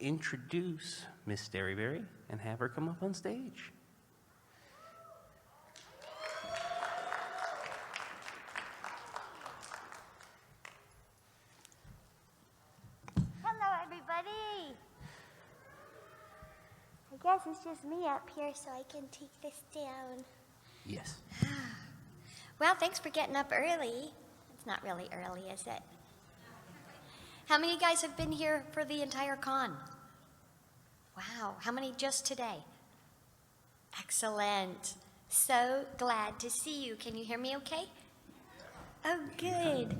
introduce Miss Derryberry and have her come up on stage. Hello, everybody. I guess it's just me up here, so I can take this down. Yes. Well, thanks for getting up early. It's not really early, is it? How many guys have been here for the entire con? Wow. How many just today? Excellent. So glad to see you. Can you hear me okay? Oh, good.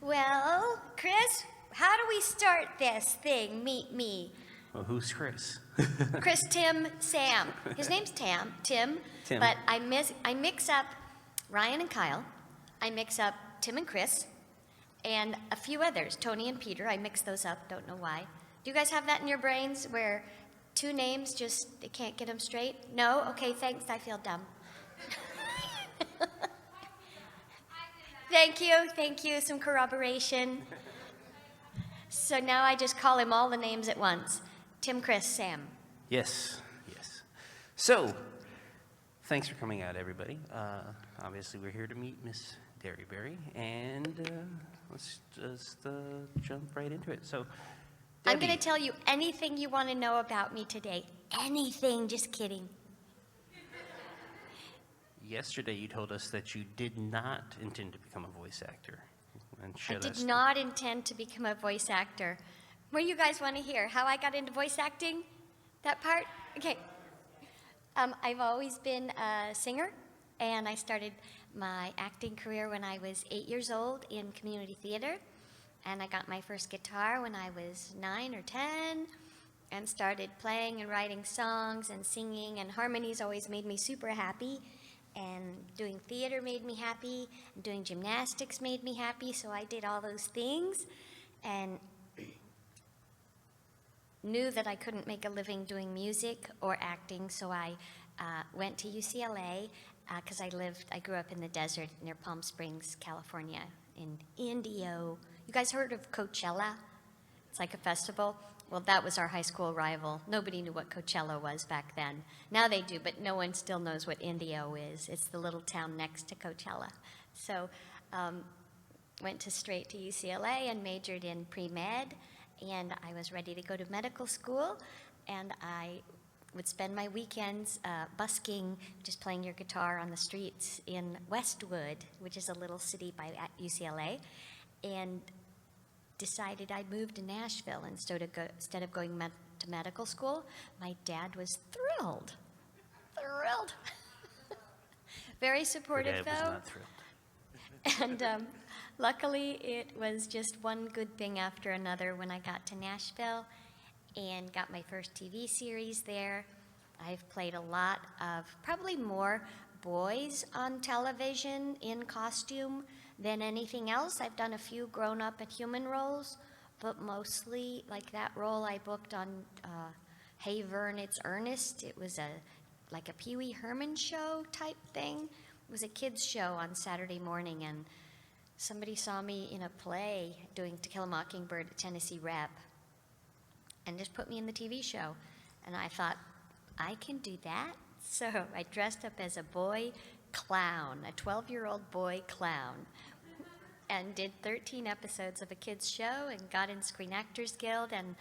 Well, Chris, how do we start this thing? Meet me. Well, who's Chris? Chris, Tim, Sam. His name's Tim. But I mix up Ryan and Kyle. I mix up Tim and Chris. And a few others, Tony and Peter. I mix those up, don't know why. Do you guys have that in your brains where two names just, they can't get them straight? No? Okay, thanks, I feel dumb. Thank you, some corroboration. So now I just call him all the names at once. Tim, Chris, Sam. Yes. So, thanks for coming out, everybody. Obviously, we're here to meet Miss Derryberry, and let's just jump right into it. So, Debbie. I'm going to tell you anything you want to know about me today. Anything, just kidding. Yesterday, you told us that you did not intend to become a voice actor. And I did not intend to become a voice actor. What do you guys want to hear? How I got into voice acting? That part? Okay. I've always been a singer, and I started my acting career when I was 8 years old in community theater. And I got my first guitar when I was 9 or 10 and started playing and writing songs and singing, and harmonies always made me super happy. And doing theater made me happy, and doing gymnastics made me happy, so I did all those things and knew that I couldn't make a living doing music or acting, so I went to UCLA because I grew up in the desert near Palm Springs, California, in Indio. You guys heard of Coachella? It's like a festival. Well, that was our high school rival. Nobody knew what Coachella was back then. Now they do, but no one still knows what Indio is. It's the little town next to Coachella. So went straight to UCLA and majored in pre-med, and I was ready to go to medical school, and I would spend my weekends busking, just playing your guitar on the streets in Westwood, which is a little city by UCLA, and decided I'd move to Nashville instead of going to medical school. My dad was thrilled. Very supportive, Your dad though. was not thrilled. And luckily, it was just one good thing after another when I got to Nashville and got my first TV series there. I've played a lot of, probably more boys on television in costume than anything else. I've done a few grown-up and human roles, but mostly, like that role I booked on Hey Vern, It's Ernest. It was like a Pee Wee Herman show type thing. It was a kids show on Saturday morning, and somebody saw me in a play doing To Kill a Mockingbird at Tennessee Rep and just put me in the TV show. And I thought, I can do that? So I dressed up as a boy clown, a 12-year-old boy clown, and did 13 episodes of a kids show and got in Screen Actors Guild, and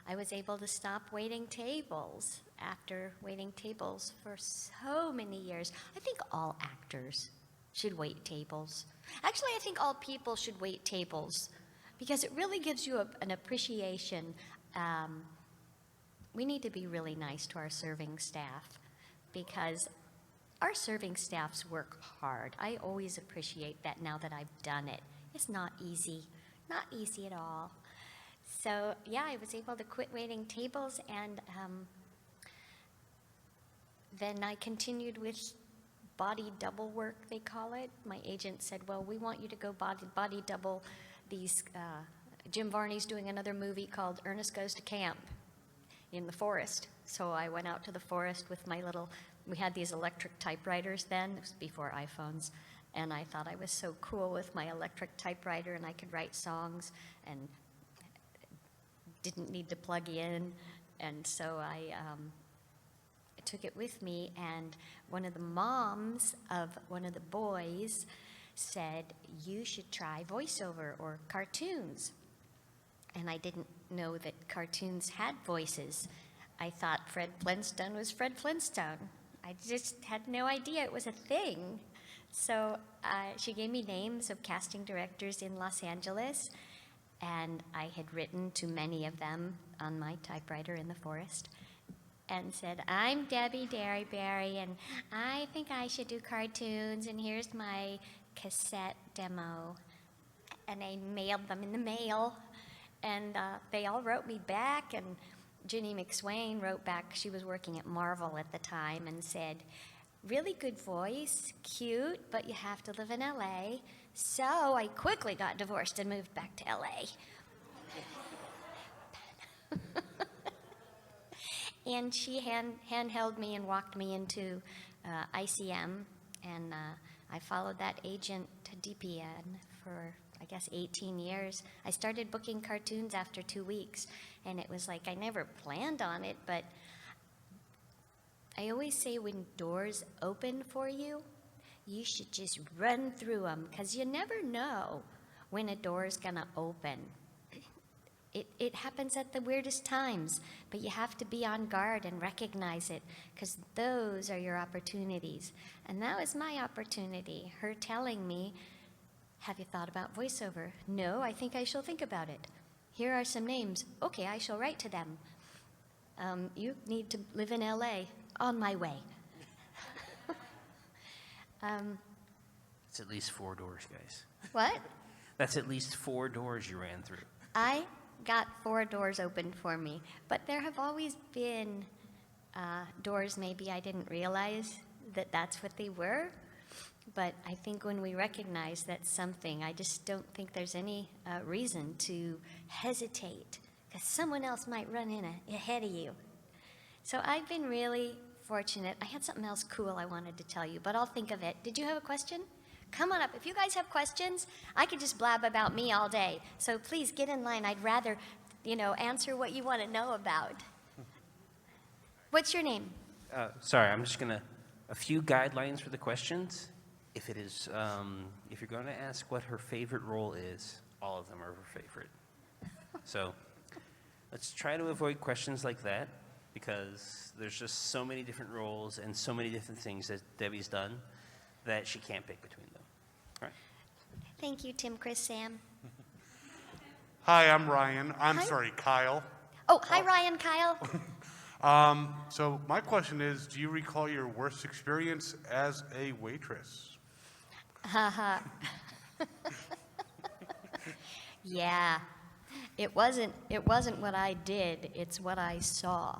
I was able to stop waiting tables after waiting tables for so many years. I think all actors should wait tables. Actually, I think all people should wait tables because it really gives you an appreciation. We need to be really nice to our serving staff because our serving staffs work hard. I always appreciate that now that I've done it. It's not easy at all. So yeah, I was able to quit waiting tables, and then I continued with body double work, they call it. My agent said, well, we want you to go body double these, Jim Varney's doing another movie called Ernest Goes to Camp in the forest. So I went out to the forest with my we had these electric typewriters then, it was before iPhones, and I thought I was so cool with my electric typewriter and I could write songs and didn't need to plug in, and so I took it with me, and one of the moms of one of the boys said, you should try voiceover or cartoons. And I didn't know that cartoons had voices. I thought Fred Flintstone was Fred Flintstone. I just had no idea it was a thing. So she gave me names of casting directors in Los Angeles, and I had written to many of them on my typewriter in the forest and said, I'm Debbie Derryberry, and I think I should do cartoons, and here's my cassette demo. And I mailed them in the mail, and they all wrote me back, and Ginny McSwain wrote back. She was working at Marvel at the time and said, really good voice, cute, but you have to live in LA. So I quickly got divorced and moved back to LA. And she handheld me and walked me into ICM, and I followed that agent to DPN for, I guess, 18 years. I started booking cartoons after 2 weeks, and it was like I never planned on it, but I always say when doors open for you, you should just run through them, because you never know when a door's gonna open. It happens at the weirdest times, but you have to be on guard and recognize it, because those are your opportunities. And that was my opportunity, her telling me, have you thought about voiceover? No, I think I shall think about it. Here are some names. Okay, I shall write to them. You need to live in LA. On my way. It's at least 4 doors, guys. What? That's at least 4 doors you ran through. I got 4 doors opened for me, but there have always been doors maybe I didn't realize that that's what they were. But I think when we recognize that's something, I just don't think there's any reason to hesitate, because someone else might run in ahead of you. So I've been really fortunate. I had something else cool I wanted to tell you, but I'll think of it. Did you have a question? Come on up. If you guys have questions, I could just blab about me all day. So please get in line. I'd rather, answer what you want to know about. What's your name? Sorry, I'm just gonna, a few guidelines for the questions. If it is, if you're going to ask what her favorite role is, all of them are her favorite. So let's try to avoid questions like that, because there's just so many different roles and so many different things that Debbie's done that she can't pick between them. All right? Thank you, Tim, Chris, Sam. Hi, I'm Ryan. Hi. Sorry, Kyle. Oh, hi, Ryan, Kyle. So my question is, do you recall your worst experience as a waitress? Yeah, it wasn't what I did, it's what I saw.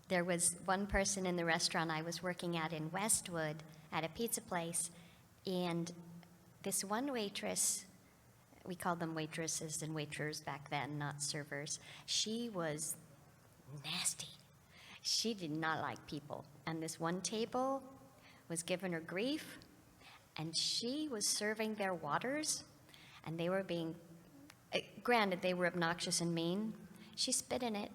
There was one person in the restaurant I was working at in Westwood at a pizza place, and this one waitress, we called them waitresses and waiters back then, not servers, she was nasty. She did not like people, and this one table was giving her grief, and she was serving their waters, and they were being, granted, they were obnoxious and mean. She spit in it,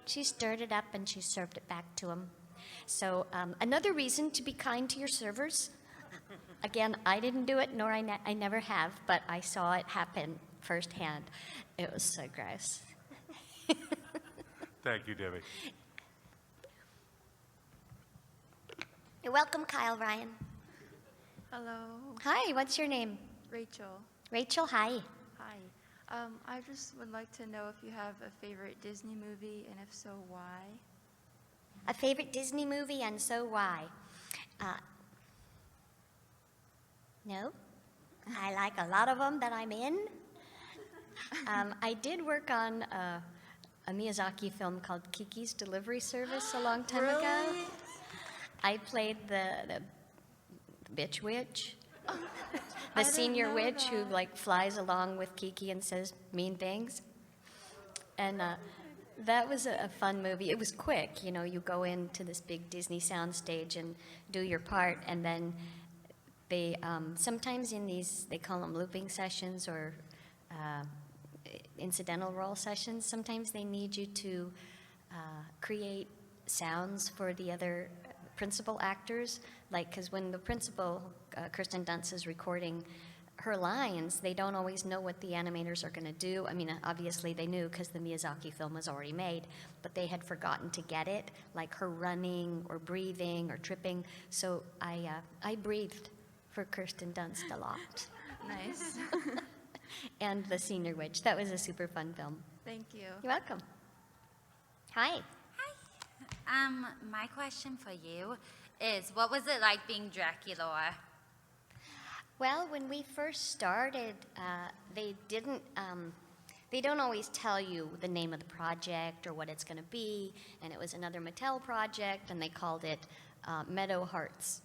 she stirred it up, and she served it back to them. So another reason to be kind to your servers. Again, I didn't do it, nor I never have, but I saw it happen firsthand. It was so gross. Thank you, Debbie. You're welcome, Kyle, Ryan. Hello, Hi, what's your name? Rachel. Rachel, hi. Hi. I just would like to know if you have a favorite Disney movie, and if so, why? A favorite Disney movie, and so why? No, I like a lot of them that I'm in. I did work on a Miyazaki film called Kiki's Delivery Service a long time ago. I played the bitch witch, the senior witch who flies along with Kiki and says mean things. And that was a fun movie. It was quick, you go into this big Disney soundstage and do your part, and then they, sometimes in these, they call them looping sessions, or incidental role sessions, sometimes they need you to create sounds for the other principal actors. Like, because when the principal, Kirsten Dunst, is recording her lines, they don't always know what the animators are going to do. I mean, obviously they knew because the Miyazaki film was already made, but they had forgotten to get it, like her running or breathing or tripping. So I breathed for Kirsten Dunst a lot. Nice. And The Senior Witch. That was a super fun film. Thank you. You're welcome. Hi. My question for you is, what was it like being Dracula? Well, when we first started, they don't always tell you the name of the project or what it's going to be, and it was another Mattel project, and they called it Meadow Hearts.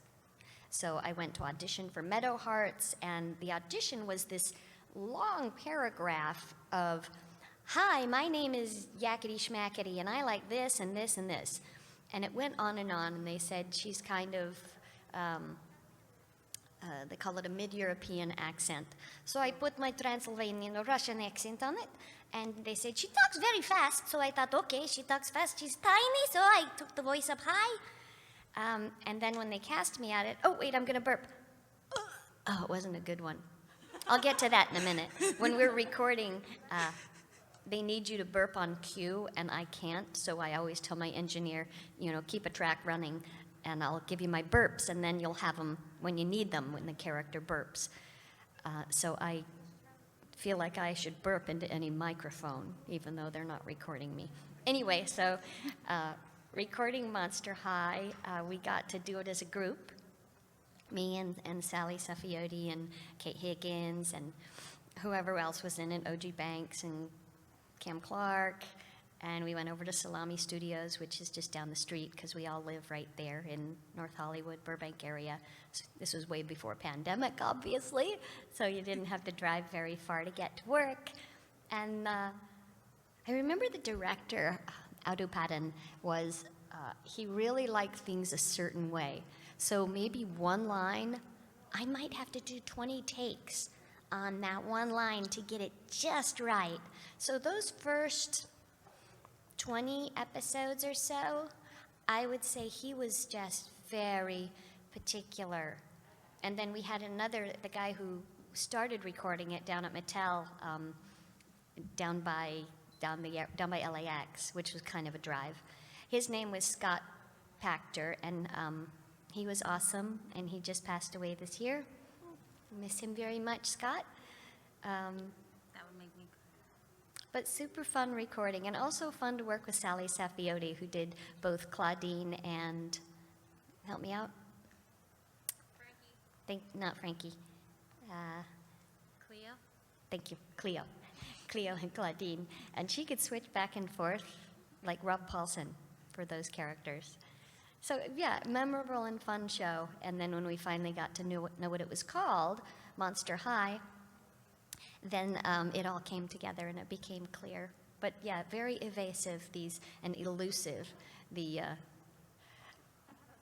So I went to audition for Meadow Hearts, and the audition was this long paragraph of, "Hi, my name is Yakety Schmackety, and I like this and this and this." And it went on, and they said she's kind of, they call it a mid-European accent. So I put my Transylvanian or Russian accent on it, and they said, "She talks very fast." So I thought, okay, she talks fast, she's tiny, so I took the voice up high. And then when they cast me at it, oh, wait, I'm going to burp. Oh, it wasn't a good one. I'll get to that in a minute. When we're recording, they need you to burp on cue, and I can't, so I always tell my engineer, keep a track running, and I'll give you my burps, and then you'll have them when you need them, when the character burps. So I feel like I should burp into any microphone, even though they're not recording me. Anyway, so recording Monster High, we got to do it as a group, me and Sally Saffioti and Kate Higgins and whoever else was in it, O.G. Banks and Cam Clark, and we went over to Salami Studios, which is just down the street because we all live right there in North Hollywood, Burbank area. So this was way before pandemic, obviously, so you didn't have to drive very far to get to work. And I remember the director, Adu Padden, he really liked things a certain way. So maybe one line, I might have to do 20 takes on that one line to get it just right. So those first 20 episodes or so, I would say he was just very particular. And then we had the guy who started recording it down at Mattel, down by LAX, which was kind of a drive. His name was Scott Pachter, and he was awesome, and he just passed away this year. Miss him very much, Scott. That would make me cry. But super fun recording, and also fun to work with Sally Saffioti, who did both Claudine and, help me out? Not Frankie. Cleo? Thank you, Cleo. Cleo and Claudine. And she could switch back and forth like Rob Paulson for those characters. So yeah, memorable and fun show. And then when we finally got to know what it was called, Monster High, then it all came together and it became clear. But yeah, very evasive, and elusive, the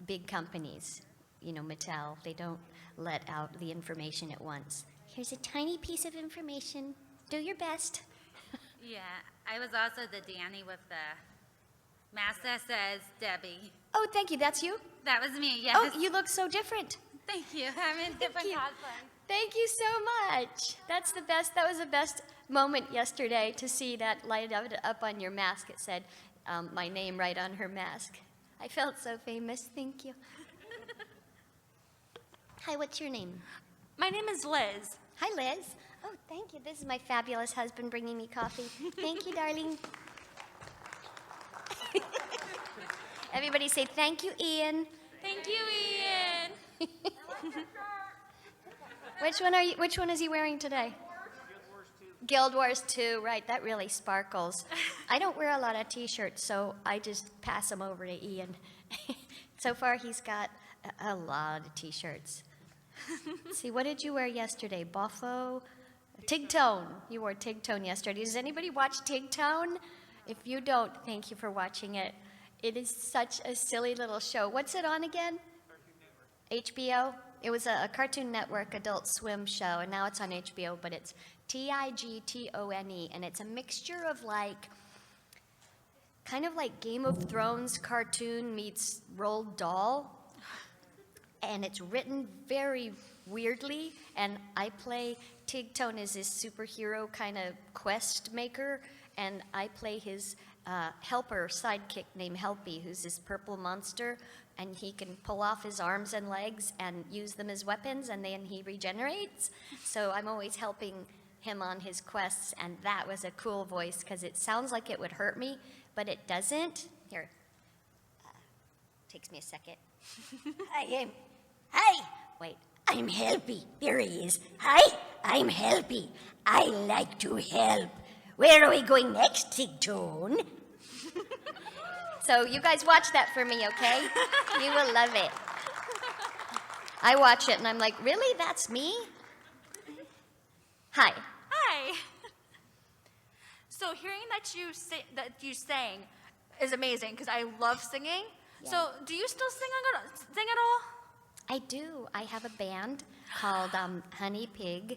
big companies, Mattel, they don't let out the information at once. Here's a tiny piece of information. Do your best. Yeah, I was also the Danny with the mask that says Debi. Oh, thank you. That's you? That was me, yes. Oh, you look so different. Thank you. I'm in different you. cosplay. Thank you so much. That's the best. That was the best moment yesterday to see that light up on your mask. It said my name right on her mask. I felt so famous. Thank you. Hi, what's your name? My name is Liz. Hi, Liz. Oh, thank you. This is my fabulous husband bringing me coffee. Thank you, darling. Everybody say thank you, Ian. Thank you, Ian. Which one is he wearing today? Guild Wars 2, right, that really sparkles. I don't wear a lot of t-shirts, so I just pass them over to Ian. So far, he's got a lot of t-shirts. Let's see, what did you wear yesterday? Buffo? Tigtone. You wore Tigtone yesterday. Does anybody watch Tigtone? If you don't, thank you for watching it. It is such a silly little show. What's it on again? HBO? It was a Cartoon Network Adult Swim show, and now it's on HBO, but it's Tigtone, and it's a mixture of like, kind of like Game of Thrones cartoon meets Roald Dahl, and it's written very weirdly, and I play, Tigtone is this superhero kind of quest maker, and I play his helper sidekick named Helpy, who's this purple monster, and he can pull off his arms and legs and use them as weapons, and then he regenerates. So I'm always helping him on his quests, and that was a cool voice because it sounds like it would hurt me, but it doesn't. Here, takes me a second. I'm Helpy. There he is. Hi, I'm Helpy. I like to help. Where are we going next, Tigtone? So you guys watch that for me, okay? You will love it. I watch it and I'm like, really? That's me? Hi. Hi. So hearing that you sang is amazing because I love singing. Yeah. So do you still sing at all? I do. I have a band called Honey Pig,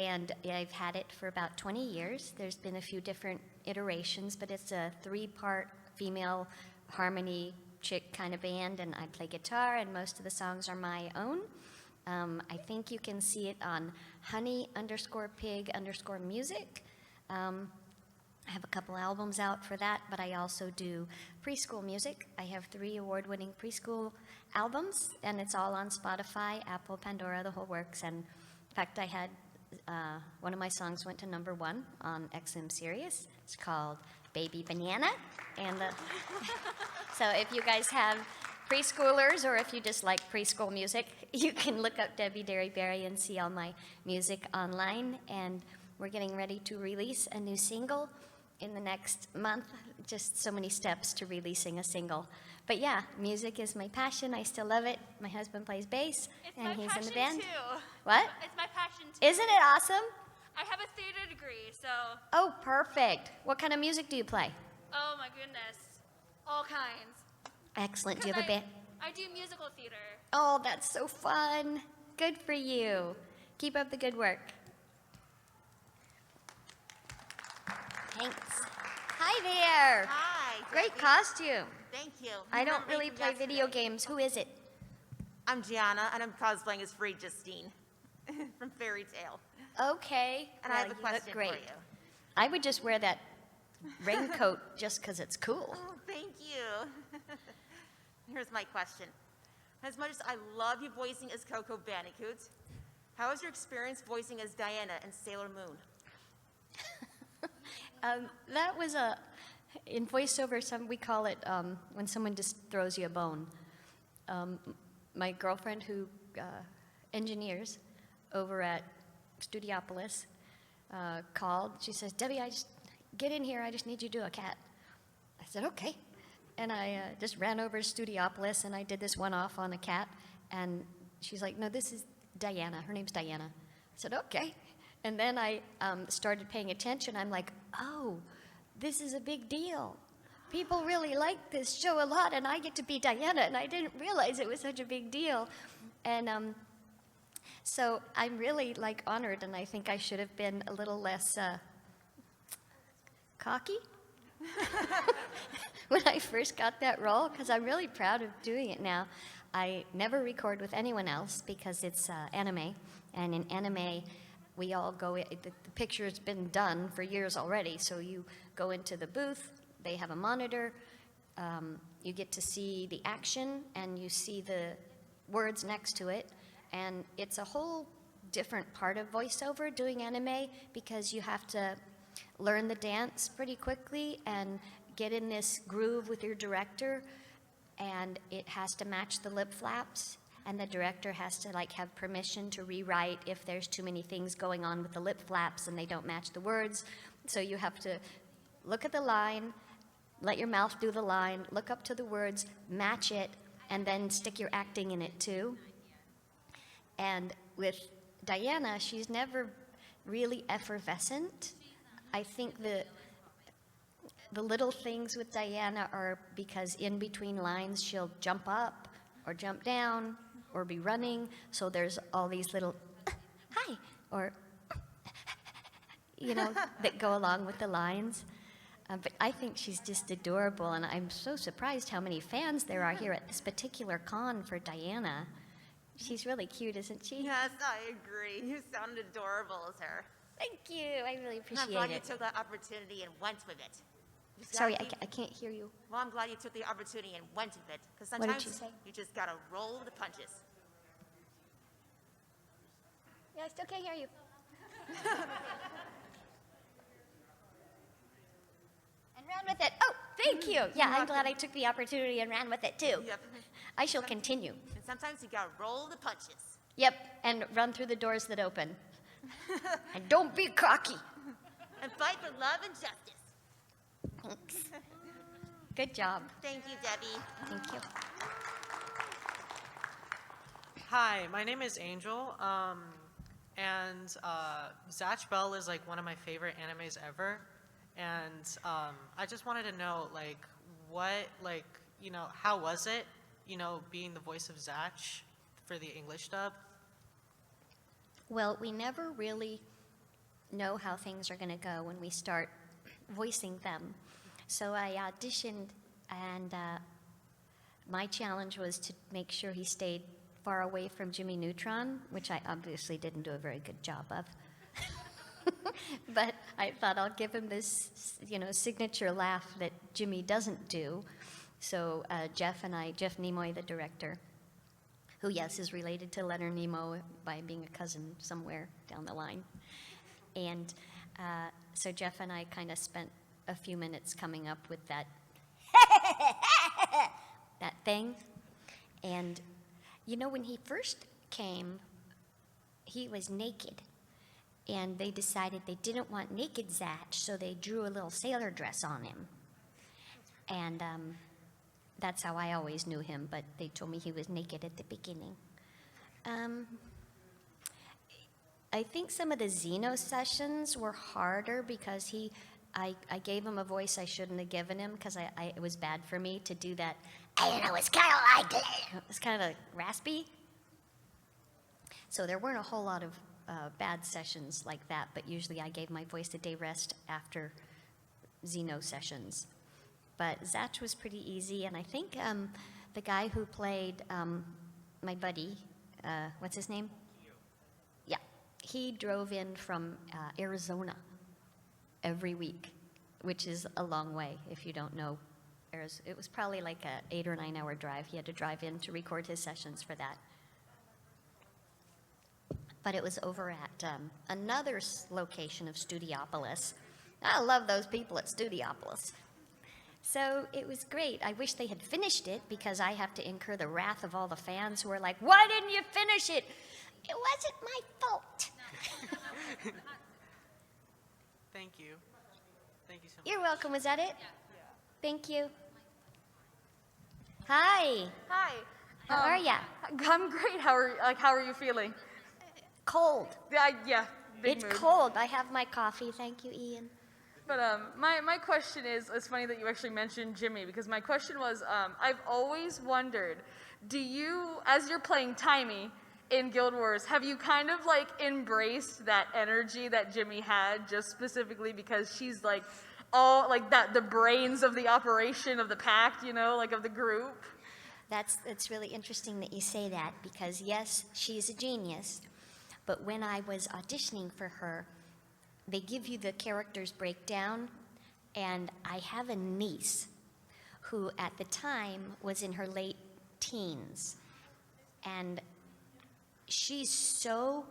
and I've had it for about 20 years. There's been a few different iterations, but it's a 3-part female harmony chick kind of band, and I play guitar, and most of the songs are my own. I think you can see it on honey_pig_music. I have a couple albums out for that, but I also do preschool music. I have 3 award-winning preschool albums, and it's all on Spotify, Apple, Pandora, the whole works. And in fact, I had one of my songs went to #1 on XM Sirius. It's called Baby Banana. And so if you guys have preschoolers, or if you just like preschool music, you can look up Debi Derryberry and see all my music online. And we're getting ready to release a new single in the next month. Just so many steps to releasing a single. But yeah, music is my passion. I still love it. My husband plays bass, It's and my he's passion in the band. too. What? It's my passion too. Isn't it awesome? I have a theater degree, so Oh, perfect. What kind of music do you play? oh my goodness, all kinds. Excellent. Do you have a band? I do musical theater. Oh, that's so fun. Good for you. Keep up the good work. Thanks. Hi there. Hi. Great Debbie. costume. Thank you. I don't Remember me really from play video yesterday. games. Who is it? I'm Gianna, and I'm cosplaying as Free Justine from Fairy Tale. Okay. And I have Well, a you look question for great. you. I would just wear that raincoat just because it's cool. Oh, thank you. Here's my question. As much as I love you voicing as Coco Bandicoot, how was your experience voicing as Diana in Sailor Moon? That was in voiceover, we call it when someone just throws you a bone. My girlfriend who engineers over at Studiopolis called. She says, Debbie, get in here. I just need you to do a cat. I said, okay. And I just ran over to Studiopolis, and I did this one-off on a cat. And she's like, no, this is Diana. Her name's Diana. I said, okay. And then I started paying attention. I'm like, oh, this is a big deal. People really like this show a lot, and I get to be Diana, and I didn't realize it was such a big deal. And so I'm really honored, and I think I should have been a little less cocky when I first got that role, because I'm really proud of doing it now. I never record with anyone else because it's anime, and in anime, we all go, the picture's been done for years already, so you go into the booth, they have a monitor, you get to see the action, and you see the words next to it, and it's a whole different part of voiceover doing anime because you have to learn the dance pretty quickly and get in this groove with your director, and it has to match the lip flaps, and the director has to have permission to rewrite if there's too many things going on with the lip flaps and they don't match the words. So you have to look at the line, let your mouth do the line, look up to the words, match it, and then stick your acting in it too. And with Diana, she's never really effervescent. I think the little things with Diana are because in between lines she'll jump up or jump down or be running, so there's all these little hi or that go along with the lines. But I think she's just adorable, and I'm so surprised how many fans there are here at this particular con for Diana. She's really cute, isn't she? Yes, I agree. You sound adorable as her. Thank you. I really And I'm appreciate glad you it. took that opportunity and went with it. You just Sorry, gotta I can't hear you. Well, I'm glad you took the opportunity and went with it. Because What did sometimes you say? you just gotta roll the punches. Yeah, I still can't hear you. And ran with it. Oh, thank you. Yeah, I'm glad I took the opportunity and ran with it too. Yep. I shall continue. And sometimes you gotta roll the punches. Yep, and run through the doors that open. And don't be cocky. And fight for love and justice. Thanks. Good job. Thank you, Debbie. Thank you. Hi, my name is Angel, and Zatch Bell is like one of my favorite animes ever, and I just wanted to know, like, how was it, being the voice of Zatch for the English dub? Well, we never really know how things are going to go when we start voicing them. So I auditioned, and my challenge was to make sure he stayed far away from Jimmy Neutron, which I obviously didn't do a very good job of. But I thought I'll give him this, signature laugh that Jimmy doesn't do. So Jeff Nimoy, the director, who, yes, is related to Leonard Nimoy by being a cousin somewhere down the line. And so Jeff and I kind of spent a few minutes coming up with that thing. And, when he first came, he was naked. And they decided they didn't want naked Zatch, so they drew a little sailor dress on him. And that's how I always knew him, but they told me he was naked at the beginning. I think some of the Xeno sessions were harder because I gave him a voice I shouldn't have given him because it was bad for me to do that. I don't know, it's kind of like it was kind of raspy. So there weren't a whole lot of bad sessions like that, but usually I gave my voice a day rest after Xeno sessions. But Zatch was pretty easy, and I think the guy who played my buddy, what's his name? Yeah, he drove in from Arizona every week, which is a long way if you don't know. It was probably like a 8 or 9 hour drive. He had to drive in to record his sessions for that. But it was over at another location of Studiopolis. I love those people at Studiopolis. So it was great. I wish they had finished it because I have to incur the wrath of all the fans who are like, why didn't you finish it? It wasn't my fault. Thank you. Thank you so much. You're welcome. Was that it? Thank you. Hi. Hi. How are ya? I'm great. How are you feeling? Cold. Yeah. Big It's mood. cold. I have my coffee. Thank you, Ian. But my question is, it's funny that you actually mentioned Jimmy, because my question was, I've always wondered, do you, as you're playing Timey in Guild Wars, have you kind of like embraced that energy that Jimmy had, just specifically because she's like all like that, the brains of the operation of the pact, like of the group? It's really interesting that you say that because yes, she's a genius, but when I was auditioning for her, they give you the character's breakdown, and I have a niece who at the time was in her late teens, and she's so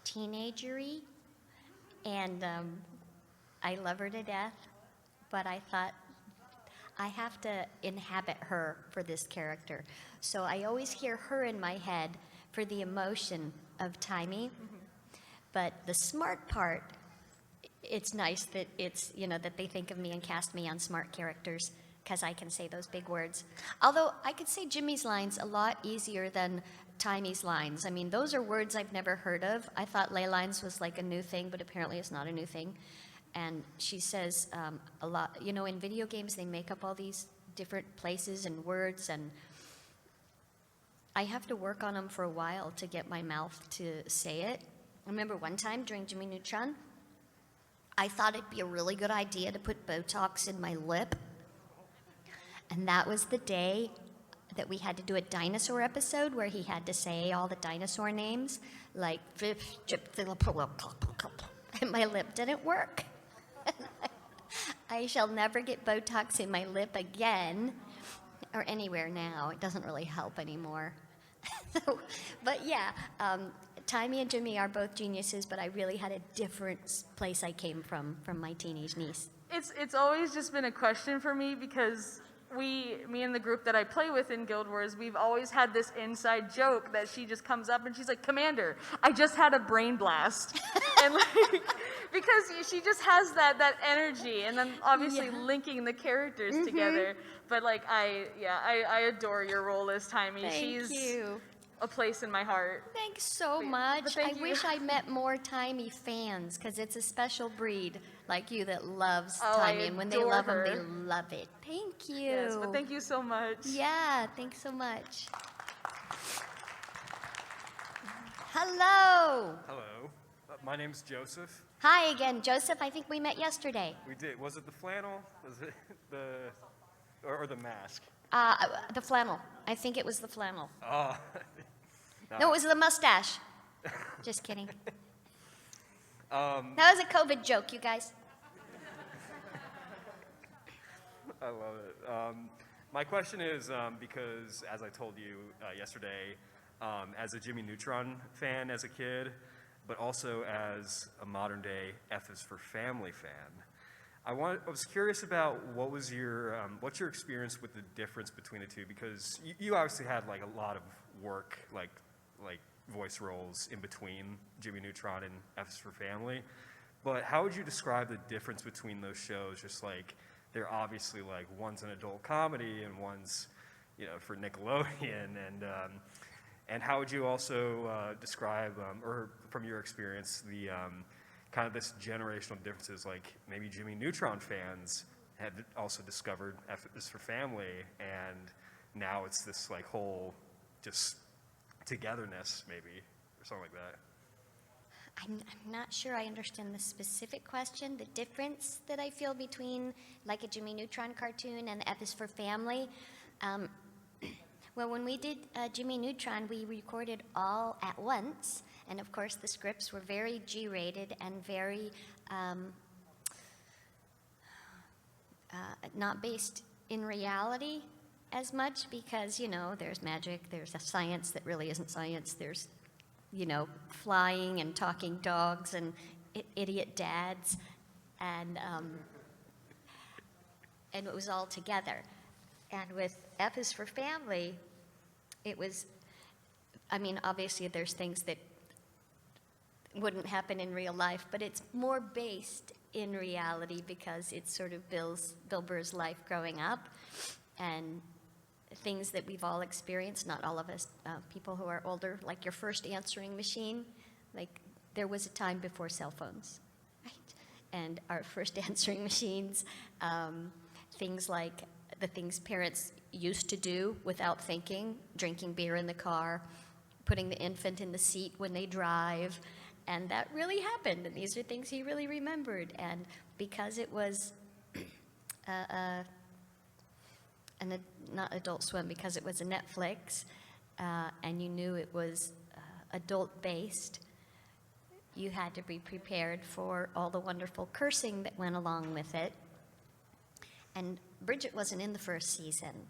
teenagery, and I love her to death, but I thought I have to inhabit her for this character. So I always hear her in my head for the emotion of Timey. But the smart part, it's nice that that they think of me and cast me on smart characters because I can say those big words. Although I could say Jimmy's lines a lot easier than Timey's lines. I mean, those are words I've never heard of. I thought ley lines was like a new thing, but apparently it's not a new thing. And she says a lot. In video games, they make up all these different places and words, and I have to work on them for a while to get my mouth to say it. I remember one time during Jimmy Neutron, I thought it'd be a really good idea to put Botox in my lip. And that was the day that we had to do a dinosaur episode where he had to say all the dinosaur names, like, and my lip didn't work. I shall never get Botox in my lip again, or anywhere now. It doesn't really help anymore. But yeah, Timey and Jimmy are both geniuses, but I really had a different place I came from my teenage niece. It's always just been a question for me because me and the group that I play with in Guild Wars, we've always had this inside joke that she just comes up and she's like, "Commander, I just had a brain blast." And like, because she just has that energy, and then obviously linking the characters together. But like, I adore your role as Timey. Thank you. A place in my heart. Thanks so much. thank I you. wish I met more Timey fans, because it's a special breed like you that loves Oh, I Timey, and when they adore love him, her. they love it. Thank you. Yes, but thank you so much. Yeah, thanks so much. Hello. Hello, my name's Joseph. Hi again, Joseph. I think we met yesterday. We did. Was it the flannel? Was it or the mask? The flannel. I think it was the flannel. Oh, No, it was the mustache. Just kidding. That was a COVID joke, you guys. I love it. My question is because, as I told you yesterday, as a Jimmy Neutron fan as a kid, but also as a modern-day F is for Family fan, I was curious about what's your experience with the difference between the two, because you obviously had like a lot of work, like voice roles in between Jimmy Neutron and F is for Family, but how would you describe the difference between those shows? Just like, they're obviously like, one's an adult comedy and one's, for Nickelodeon, and how would you also describe, or from your experience, the kind of this generational differences? Like, maybe Jimmy Neutron fans had also discovered F is for Family, and now it's this like whole just togetherness, maybe, or something like that. I'm not sure I understand the specific question. The difference that I feel between like a Jimmy Neutron cartoon and F is for Family. Well, when we did Jimmy Neutron, we recorded all at once. And of course, the scripts were very G-rated and very not based in reality as much, because, there's magic, there's a science that really isn't science, there's, flying and talking dogs and idiot dads, and it was all together. And with F is for Family, it was, obviously there's things that wouldn't happen in real life, but it's more based in reality because it's sort of Bill Burr's life growing up, and things that we've all experienced, not all of us, people who are older, like your first answering machine. Like, there was a time before cell phones, right? And our first answering machines, things like the things parents used to do without thinking, drinking beer in the car, putting the infant in the seat when they drive, and that really happened, and these are things he really remembered. And because it was not Adult Swim, because it was a Netflix, and you knew it was adult-based, you had to be prepared for all the wonderful cursing that went along with it. And Bridget wasn't in the first season.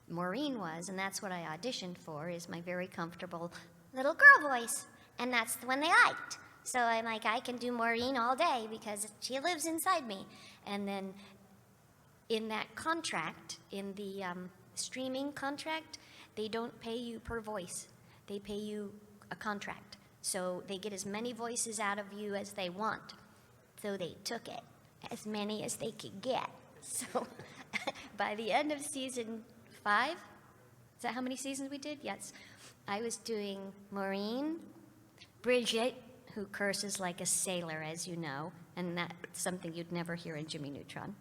Maureen was, and that's what I auditioned for, is my very comfortable little girl voice. And that's the one they liked. So I'm like, I can do Maureen all day because she lives inside me. And then in that contract, in the streaming contract, they don't pay you per voice. They pay you a contract. So they get as many voices out of you as they want. So they took it, as many as they could get. So by the end of season 5, is that how many seasons we did? Yes. I was doing Maureen, Bridget, who curses like a sailor, as you know, and that's something you'd never hear in Jimmy Neutron.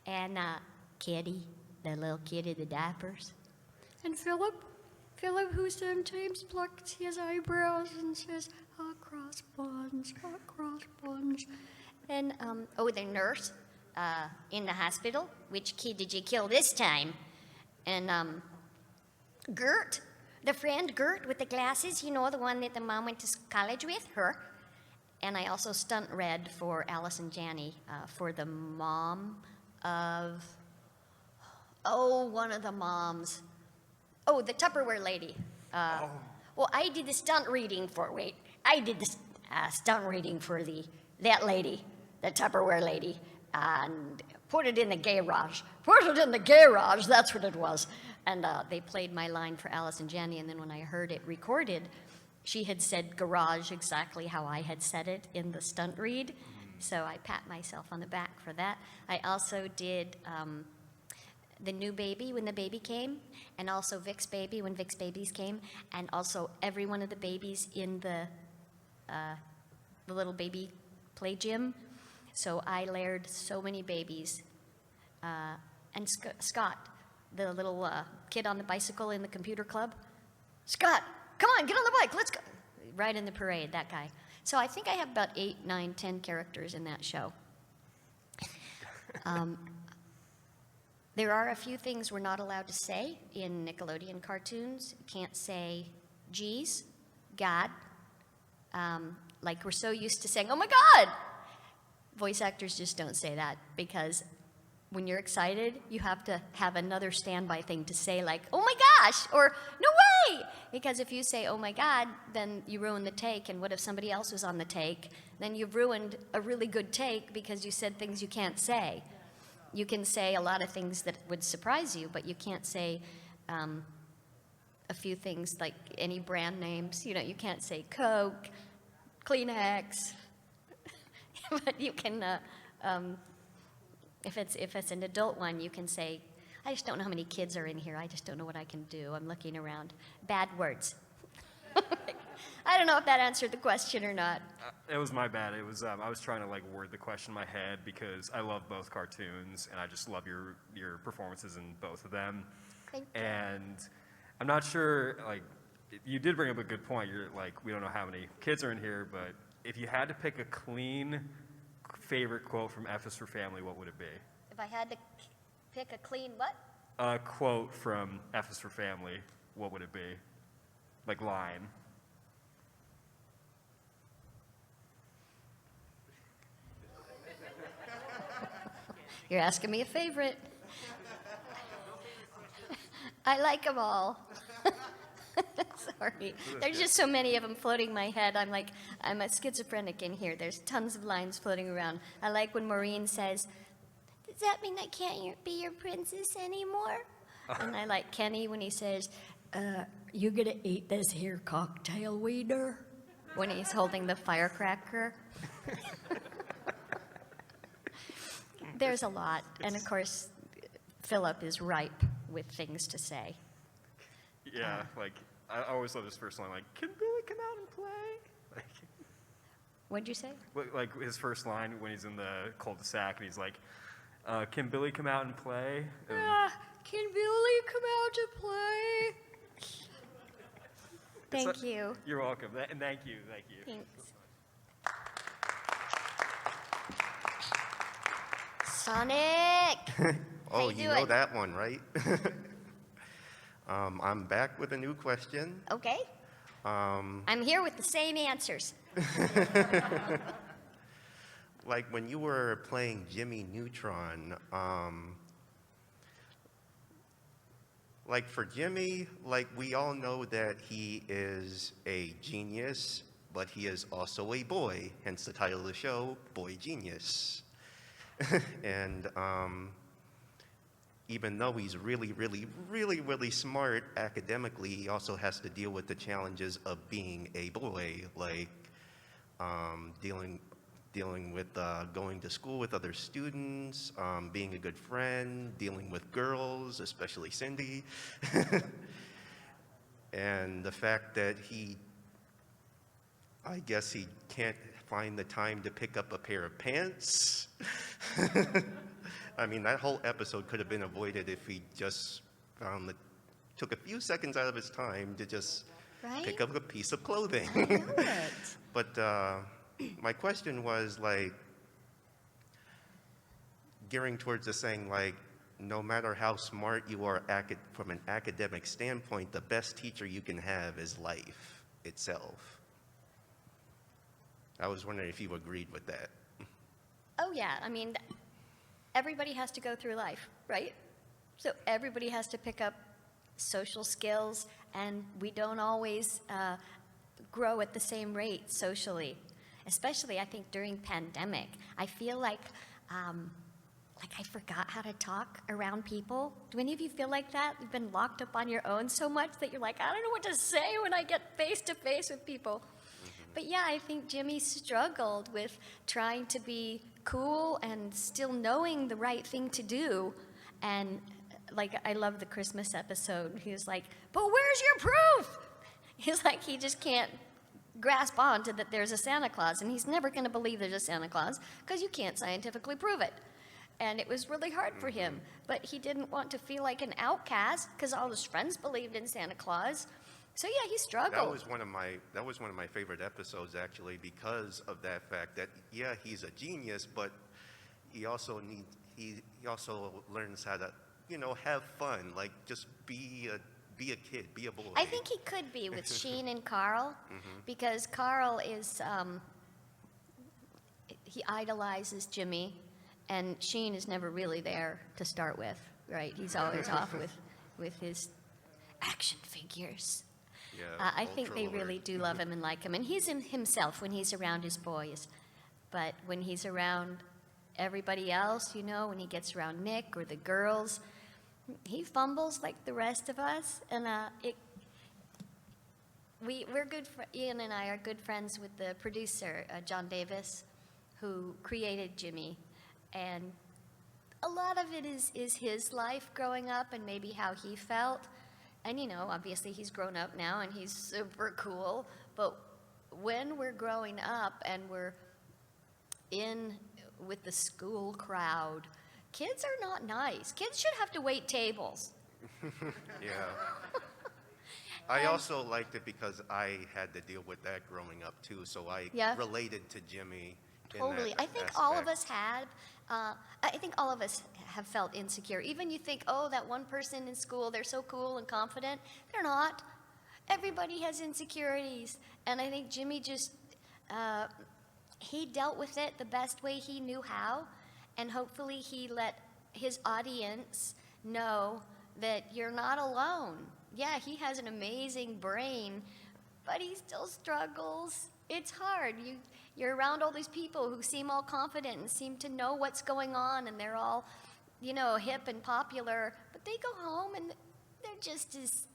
And Kitty, the little kid in the diapers. And Philip, who sometimes plucks his eyebrows and says, cross buns. And, the nurse in the hospital. Which kid did you kill this time? And, Gert, the friend Gert with the glasses, you know, the one that the mom went to college with, her. And I also stunt read for Alice and Janney for the mom of, one of the moms. Oh, the Tupperware lady. Well, I did the stunt reading for, I did the stunt reading for that lady, the Tupperware lady, and put it in the garage. Put it in the garage, that's what it was. And they played my line for Alice and Janney, and then when I heard it recorded, she had said garage exactly how I had said it in the stunt read. So I pat myself on the back for that. I also did the new baby when the baby came, and also Vic's baby when Vic's babies came, and also every one of the babies in the little baby play gym. So I layered so many babies. And Scott, the little kid on the bicycle in the computer club. Scott, come on, get on the bike, let's go. Right in the parade, that guy. So I think I have about 8, 9, 10 characters in that show. There are a few things we're not allowed to say in Nickelodeon cartoons. Can't say geez, God. Like we're so used to saying, oh my God! Voice actors just don't say that because when you're excited, you have to have another standby thing to say like, oh my gosh, or no way! Because if you say, oh my God, then you ruin the take, and what if somebody else was on the take? Then you've ruined a really good take because you said things you can't say. You can say a lot of things that would surprise you, but you can't say a few things like any brand names. You know, you can't say Coke, Kleenex, but you can, if it's an adult one, you can say, I just don't know how many kids are in here. I just don't know what I can do. I'm looking around. Bad words. I don't know if that answered the question or not. It was my bad. It was I was trying to like word the question in my head because I love both cartoons and I just love your performances in both of them. Thank you. And I'm not sure, like, you did bring up a good point. You're like, we don't know how many kids are in here, but if you had to pick a clean favorite quote from F is for Family, what would it be? If I had to pick a clean what? A quote from F is for Family, what would it be? Like line. You're asking me a favorite. I like them all. Sorry. There's just so many of them floating in my head. I'm a schizophrenic in here. There's tons of lines floating around. I like when Maureen says, does that mean I can't be your princess anymore? And I like Kenny when he says, you gonna eat this here cocktail wiener? When he's holding the firecracker. There's a lot. And of course, Philip is ripe with things to say. Yeah, like, I always love his first line, like, can Billy come out and play? Like, What'd you say? like his first line when he's in the cul-de-sac and he's like, can Billy come out and play? Can Billy come out to play? Thank you. You're welcome. And thank you. Thanks. Sonic! Oh, you you know doing? that one, right? I'm back with a new question. Okay. I'm here with the same answers. Like when you were playing Jimmy Neutron, like for Jimmy, like we all know that he is a genius, but he is also a boy, hence the title of the show, Boy Genius. And even though he's really smart academically, he also has to deal with the challenges of being a boy, like dealing with going to school with other students, being a good friend, dealing with girls, especially Cindy, and the fact that I guess he can't find the time to pick up a pair of pants. I mean, that whole episode could have been avoided if he just took a few seconds out of his time to just pick up a piece of clothing. But my question was, like, gearing towards the saying like, no matter how smart you are from an academic standpoint, the best teacher you can have is life itself. I was wondering if you agreed with that. Oh, yeah. I mean, everybody has to go through life, right? So everybody has to pick up social skills, and we don't always grow at the same rate socially. Especially, I think, during pandemic. I feel like I forgot how to talk around people. Do any of you feel like that? You've been locked up on your own so much that you're like, I don't know what to say when I get face to face with people. But yeah, I think Jimmy struggled with trying to be cool and still knowing the right thing to do. And like, I love the Christmas episode. He was like, but where's your proof? He's like, he just can't grasp on to that there's a Santa Claus, and he's never going to believe there's a Santa Claus because you can't scientifically prove it. And it was really hard for him, but he didn't want to feel like an outcast because all his friends believed in Santa Claus. So yeah, he struggled. That was one of my favorite episodes, actually, because of that fact that, yeah, he's a genius, but he also learns how to, have fun, like just be a kid, be a boy. I think he could be with Sheen and Carl, because Carl is, he idolizes Jimmy, and Sheen is never really there to start with, right? He's always off with his action figures. Yeah, I think they ultra really alert. do love him and like him, and he's in himself when he's around his boys. But when he's around everybody else, when he gets around Nick or the girls, he fumbles like the rest of us, and we're good. Ian and I are good friends with the producer, John Davis, who created Jimmy, and a lot of it is his life growing up and maybe how he felt. And obviously he's grown up now and he's super cool. But when we're growing up and we're in with the school crowd, kids are not nice. Kids should have to wait tables. Yeah. I also liked it because I had to deal with that growing up too, so I related to Jimmy. Totally. I think all of us have. I think all of us have felt insecure. Even you think, oh, that one person in school, they're so cool and confident. They're not. Everybody has insecurities. And I think Jimmy just, he dealt with it the best way he knew how. And hopefully he let his audience know that you're not alone. Yeah, he has an amazing brain, but he still struggles. It's hard. You're around all these people who seem all confident and seem to know what's going on, and they're all, hip and popular, but they go home and they're just as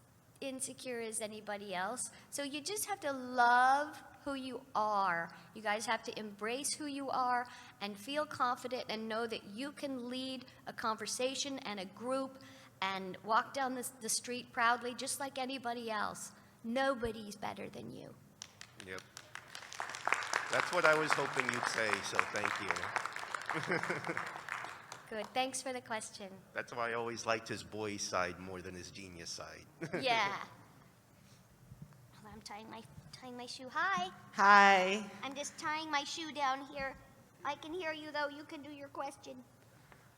insecure as anybody else. So you just have to love who you are. You guys have to embrace who you are and feel confident and know that you can lead a conversation and a group and walk down the street proudly just like anybody else. Nobody's better than you. Yep. That's what I was hoping you'd say, so thank you. Good. Thanks for the question. That's why I always liked his boy side more than his genius side. Yeah. I'm tying my shoe. Hi. Hi. I'm just tying my shoe down here. I can hear you, though. You can do your question.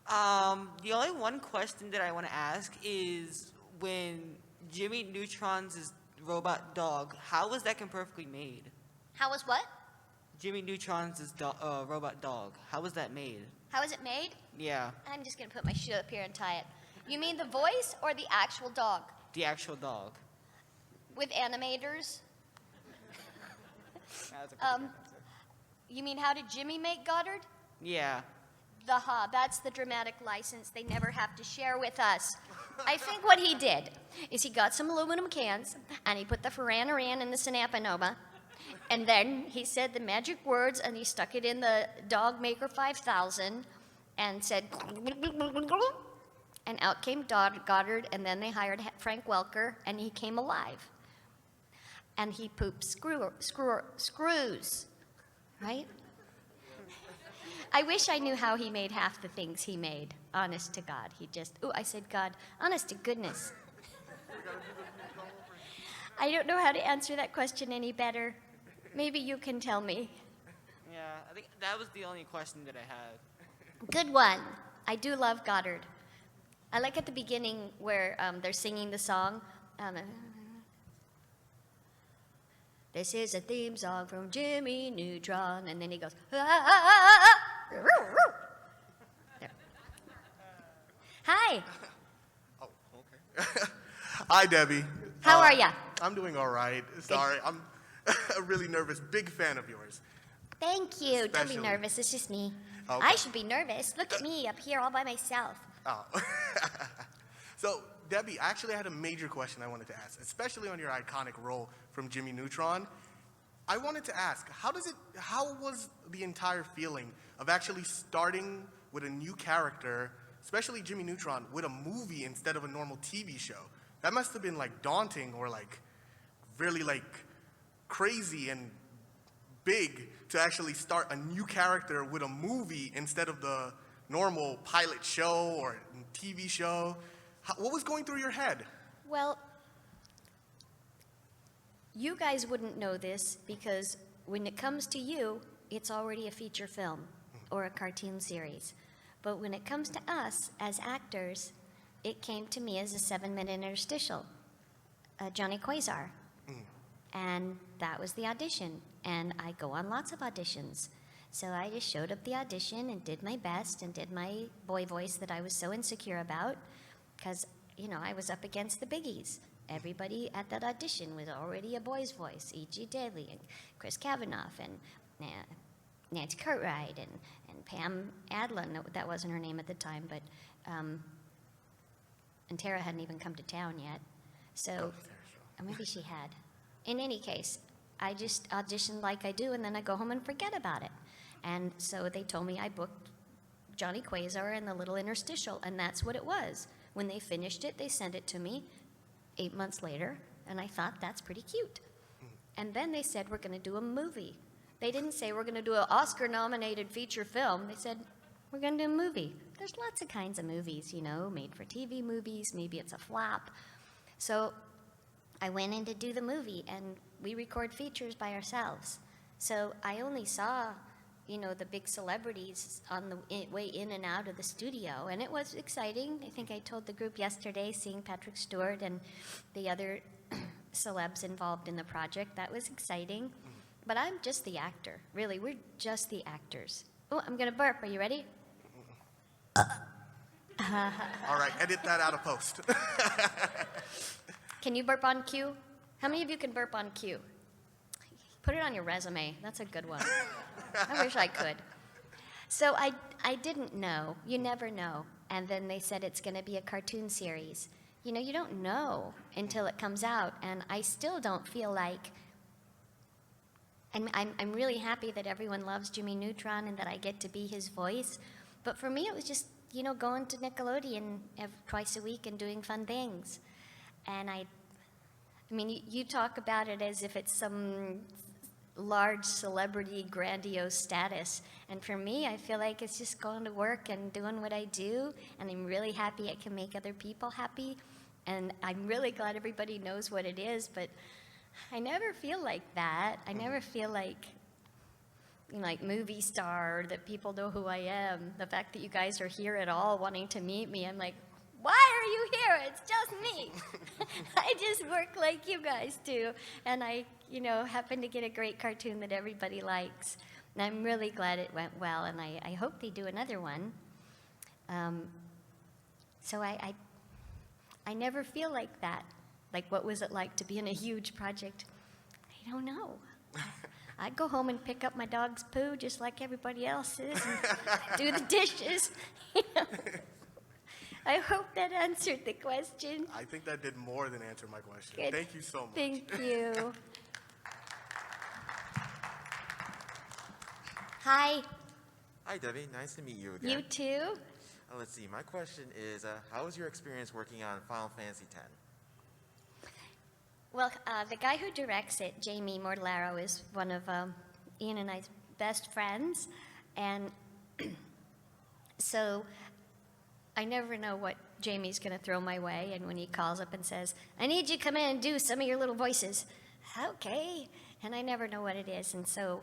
The only one question that I want to ask is when Jimmy Neutron's robot dog, how was that perfectly made? How was what? Jimmy Neutron's robot dog. How was that made? How was it made? Yeah, I'm just going to put my shoe up here and tie it. You mean the voice or the actual dog? the actual dog. With animators? That was a pretty good answer. You mean how did Jimmy make Goddard? Yeah. That's the dramatic license they never have to share with us. I think what he did is he got some aluminum cans and he put the Ferranaran in the Sinapanoma, and then he said the magic words and he stuck it in the Dog Maker 5000 and said, and out came Goddard, and then they hired Frank Welker and he came alive. And he pooped screws, right? I wish I knew how he made half the things he made, honest to God. I said God, honest to goodness. I don't know how to answer that question any better. Maybe you can tell me. Yeah, I think that was the only question that I had. Good one. I do love Goddard. I like at the beginning where they're singing the song. This is a theme song from Jimmy Neutron, and then he goes, ah! There. Hi, Oh, okay. Hi, Debbie. how are ya? I'm doing all right. Sorry, I'm a really nervous. Big fan of yours. Thank you. Don't be Especially- nervous, it's just me. Okay. I should be nervous. Look at me up here all by myself. Oh. So, Debbie, I actually had a major question I wanted to ask, especially on your iconic role from Jimmy Neutron. I wanted to ask, how was the entire feeling of actually starting with a new character, especially Jimmy Neutron, with a movie instead of a normal TV show? That must have been like daunting or like really like crazy and big to actually start a new character with a movie instead of the normal pilot show or TV show. What was going through your head? Well, you guys wouldn't know this because when it comes to you, it's already a feature film or a cartoon series. But when it comes to us as actors, it came to me as a 7-minute interstitial, Johnny Quasar. And that was the audition. And I go on lots of auditions. So I just showed up the audition and did my best and did my boy voice that I was so insecure about because, you know, I was up against the biggies. Everybody at that audition was already a boy's voice. E.G. Daly and Chris Kavanaugh and Nancy Cartwright and Pam Adlon. No, that wasn't her name at the time, but and Tara hadn't even come to town yet. So, or maybe she had. In any case, I just auditioned like I do, and then I go home and forget about it. And so they told me I booked Johnny Quasar and the little interstitial, and that's what it was. When they finished it, they sent it to me 8 months later, and I thought, that's pretty cute. And then they said, we're going to do a movie. They didn't say, we're going to do an Oscar-nominated feature film. They said, we're going to do a movie. There's lots of kinds of movies, you know, made-for-TV movies. Maybe it's a flop. So I went in to do the movie, and we record features by ourselves. So I only saw, you know, the big celebrities on the way in and out of the studio, and it was exciting. I think I told the group yesterday, seeing Patrick Stewart and the other celebs involved in the project. That was exciting. But I'm just the actor. Really, we're just the actors. Oh, I'm going to burp. Are you ready? All right, edit that out of post. Can you burp on cue? How many of you can burp on cue? Put it on your resume. That's a good one. I wish I could. So I didn't know. You never know. And then they said it's going to be a cartoon series. You know, you don't know until it comes out. And I still don't feel like... And I'm really happy that everyone loves Jimmy Neutron and that I get to be his voice. But for me, it was just, you know, going to Nickelodeon twice a week and doing fun things. And I mean, you talk about it as if it's some large celebrity, grandiose status. And for me, I feel like it's just going to work and doing what I do. And I'm really happy I can make other people happy. And I'm really glad everybody knows what it is. But I never feel like that. I never feel like, you know, like movie star, or that people know who I am. The fact that you guys are here at all wanting to meet me, I'm like, why are you here? It's just me. I just work like you guys do. And I, you know, happen to get a great cartoon that everybody likes. And I'm really glad it went well, and I hope they do another one. So I never feel like that. Like, what was it like to be in a huge project? I don't know. I go home and pick up my dog's poo just like everybody else is and do the dishes. You know? I hope that answered the question. I think that did more than answer my question. Good. Thank you so much. Thank you. Hi. Hi, Debbie. Nice to meet you again. You too? Let's see. My question is, how was your experience working on Final Fantasy X? Well, the guy who directs it, Jamie Mortellaro, is one of Ian and I's best friends. And so I never know what Jamie's going to throw my way. And when he calls up and says, I need you to come in and do some of your little voices. Okay. And I never know what it is. And so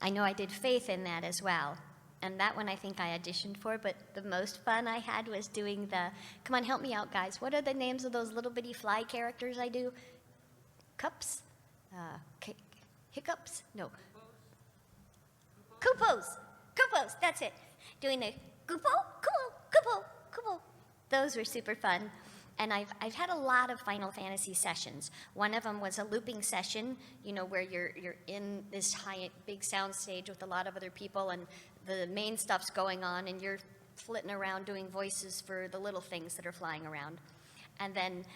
I know I did faith in that as well. and that one I think I auditioned for, but the most fun I had was doing come on, help me out, guys. What are the names of those little bitty fly characters I do? Cups? Hiccups? No. Coupos, that's it. Doing the Coupo. Those were super fun. And I've had a lot of Final Fantasy sessions. One of them was a looping session, where you're in this big sound stage with a lot of other people, and the main stuff's going on, and you're flitting around doing voices for the little things that are flying around. And then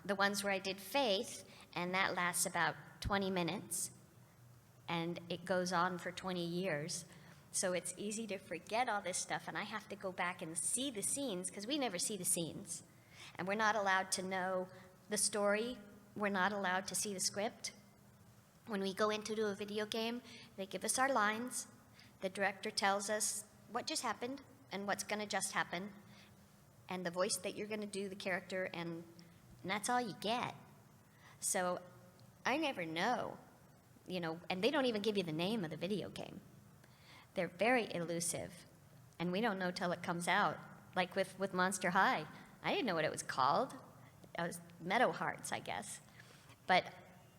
the ones where I did Faith, and that lasts about 20 minutes, and it goes on for 20 years. So it's easy to forget all this stuff, and I have to go back and see the scenes, because we never see the scenes. And we're not allowed to know the story. We're not allowed to see the script. When we go into a video game, they give us our lines. The director tells us what just happened and what's going to just happen, and the voice that you're going to do, the character, and that's all you get. So I never know, and they don't even give you the name of the video game. They're very elusive, and we don't know till it comes out. Like with Monster High, I didn't know what it was called. It was Meadow Hearts, I guess. But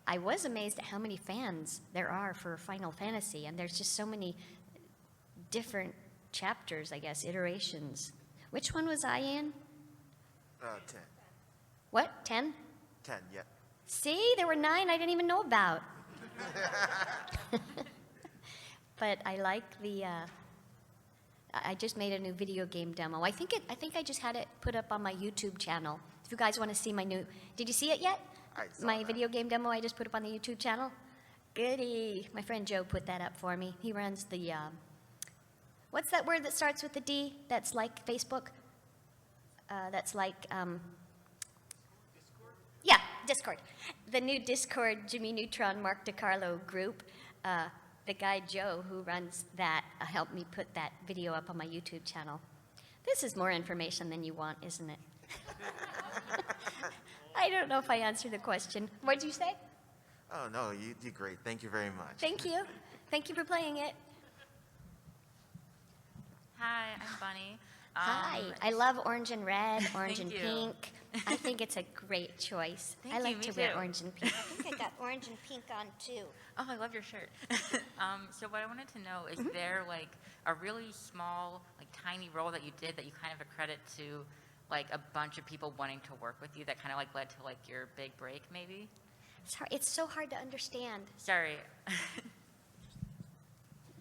I was amazed at how many fans there are for Final Fantasy, and there's just so many different chapters, I guess, iterations. Which one was I in? 10. What, 10? 10, yeah. See, there were 9 I didn't even know about. But I like I just made a new video game demo. I think I just had it put up on my YouTube channel. If you guys want to see did you see it yet? My video game demo I just put up on the YouTube channel? Goody. My friend Joe put that up for me. He runs the, what's that word that starts with the D? That's like Facebook? That's like, Discord? Yeah, Discord. The new Discord Jimmy Neutron, Mark DiCarlo group. The guy Joe who runs that helped me put that video up on my YouTube channel. This is more information than you want, isn't it? I don't know if I answered the question. What did you say? Oh, no, you did great. Thank you very much. Thank you. Thank you for playing it. Hi, I'm Bunny. Hi. I love orange and red, orange and Thank you. pink. I think it's a great choice. Thank I you, like me to wear too. orange and pink. I think I got orange and pink on too. Oh, I love your shirt. So what I wanted to know is there like a really small, like tiny role that you did that you kind of accredit to like a bunch of people wanting to work with you that kind of like led to like your big break maybe? It's so hard to understand. Sorry.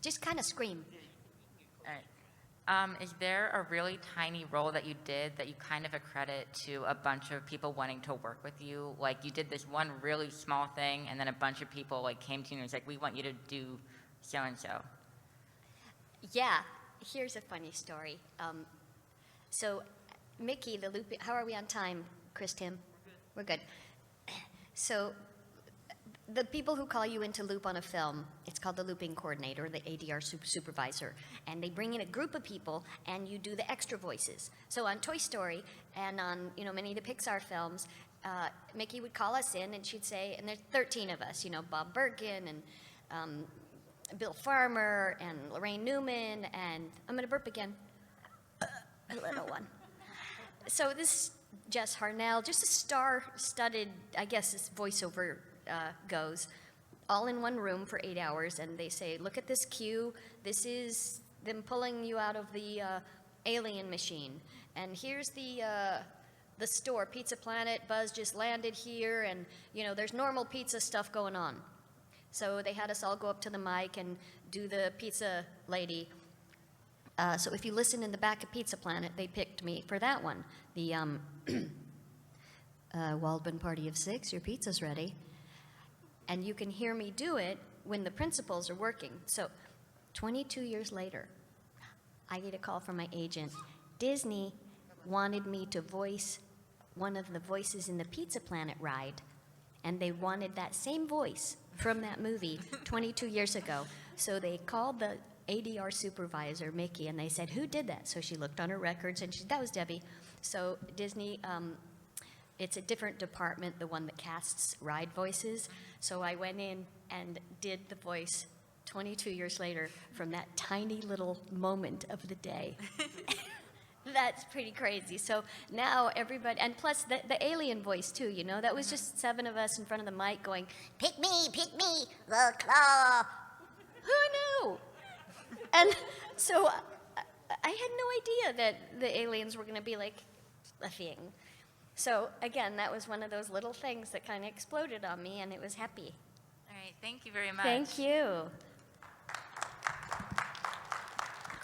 Just kind of scream. All right. Is there a really tiny role that you did that you kind of accredit to a bunch of people wanting to work with you? Like you did this one really small thing and then a bunch of people like came to you and was like, we want you to do so-and-so. Yeah, here's a funny story. So Mickey, the loop, how are we on time, Chris Tim? We're good. So the people who call you into loop on a film, it's called the looping coordinator, the ADR supervisor, and they bring in a group of people and you do the extra voices. So on Toy Story and on many of the Pixar films, Mickey would call us in and she'd say, and there's 13 of us, Bob Birkin and Bill Farmer and Lorraine Newman and I'm gonna burp again, a little one. So this Jess Harnell, just a star-studded, I guess this voiceover goes, all in one room for 8 hours, and they say, look at this cue, this is them pulling you out of the alien machine, and here's the store, Pizza Planet, Buzz just landed here, and there's normal pizza stuff going on. So they had us all go up to the mic and do the pizza lady. So if you listen in the back of Pizza Planet, they picked me for that one. The Waldman Party of 6, your pizza's ready. And you can hear me do it when the principals are working. So 22 years later, I get a call from my agent. Disney wanted me to voice one of the voices in the Pizza Planet ride, and they wanted that same voice from that movie 22 years ago. So they called the ADR supervisor, Mickey, and they said, who did that? So she looked on her records, and that was Debbie. So Disney, it's a different department, the one that casts ride voices. So I went in and did the voice 22 years later from that tiny little moment of the day. That's pretty crazy. So now everybody, and plus the alien voice too, you know, that was just 7 of us in front of the mic going, pick me, the claw. Who knew? And so I had no idea that the aliens were going to be like a thing. So again, that was one of those little things that kind of exploded on me, and it was happy. All right, thank you very much. Thank you.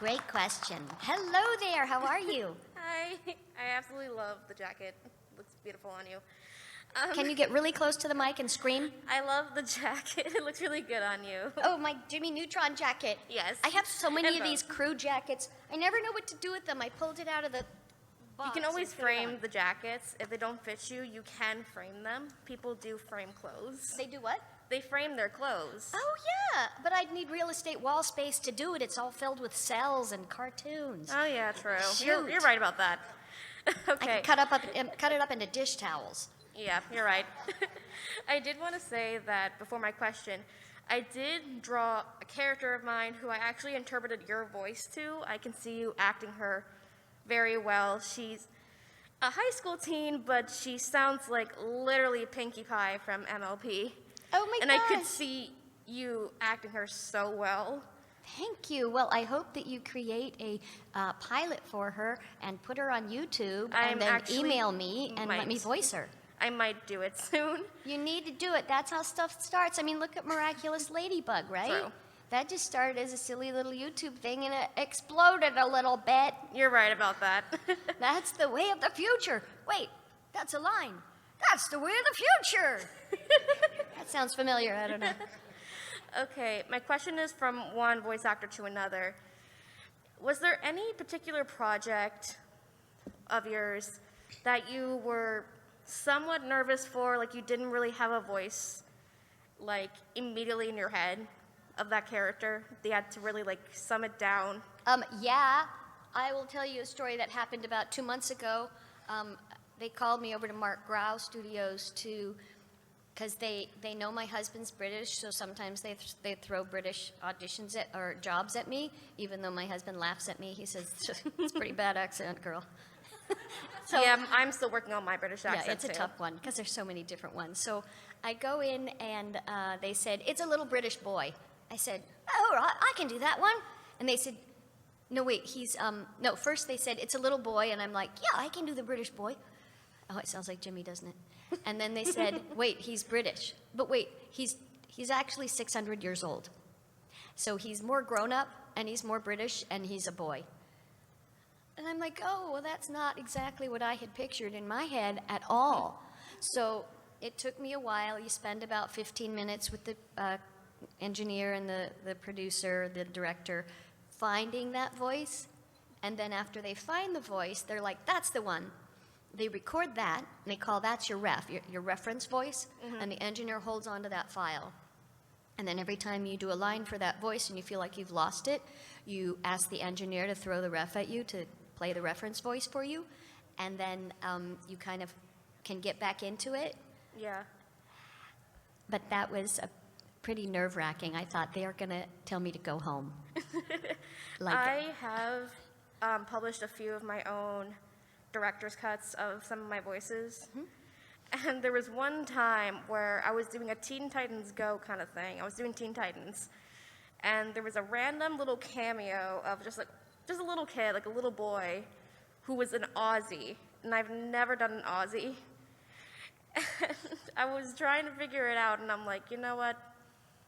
Great question. Hello there, how are you? Hi, I absolutely love the jacket. It looks beautiful on you. Can you get really close to the mic and scream? I love the jacket. It looks really good on you. Oh, my Jimmy Neutron jacket. Yes. I have so many And of these crew jackets. I never know what to do with them. I pulled it out of the box. You can always and put it on. frame the jackets. If they don't fit you, you can frame them. People do frame clothes. They do what? They frame their clothes. Oh, yeah. But I'd need real estate wall space to do it. It's all filled with cells and cartoons. Oh, yeah, true. Shoot. You're right about that. Okay. I can cut it up into dish towels. Yeah, you're right. I did want to say that before my question, I did draw a character of mine who I actually interpreted your voice to. I can see you acting her very well. She's a high school teen, but she sounds like literally Pinkie Pie from MLP. Oh my And gosh. I could see you acting her so well. Thank you. Well, I hope that you create a pilot for her and put her on YouTube I'm and then actually email me and let me might. voice her. I might do it soon. You need to do it. That's how stuff starts. I mean, look at Miraculous Ladybug, right? True. That just started as a silly little YouTube thing and it exploded a little bit. You're right about that. That's the way of the future. Wait, that's a line. That's the way of the future. That sounds familiar. I don't know. Okay, my question is from one voice actor to another. Was there any particular project of yours that you were somewhat nervous for, like you didn't really have a voice, like immediately in your head of that character? They had to really like sum it down. Yeah, I will tell you a story that happened about 2 months ago. They called me over to Mark Grau Studios because they know my husband's British, so sometimes they throw British auditions or jobs at me, even though my husband laughs at me. He says, it's a pretty bad accent, girl. So yeah, I'm still working on my British accent. Yeah, it's a too. tough one because there's so many different ones. So I go in and they said, it's a little British boy. I said, oh, I can do that one. And they said, no, wait, no, first they said, it's a little boy. And I'm like, yeah, I can do the British boy. Oh, it sounds like Jimmy, doesn't it? And then they said, wait, he's British. But wait, he's actually 600 years old. So he's more grown up and he's more British and he's a boy. And I'm like, oh, well, that's not exactly what I had pictured in my head at all. So it took me a while. You spend about 15 minutes with the engineer and the producer, the director, finding that voice. And then after they find the voice, they're like, that's the one. They record that, and they call that's your your reference voice, and the engineer holds onto that file. And then every time you do a line for that voice and you feel like you've lost it, you ask the engineer to throw the ref at you to play the reference voice for you, and then you kind of can get back into it. Yeah. But that was pretty nerve-wracking. I thought they are going to tell me to go home. I have published a few of my own director's cuts of some of my voices. And there was one time where I was doing a Teen Titans Go kind of thing. I was doing Teen Titans. And there was a random little cameo of just a little kid, like a little boy, who was an Aussie. And I've never done an Aussie. And I was trying to figure it out, and I'm like, you know what?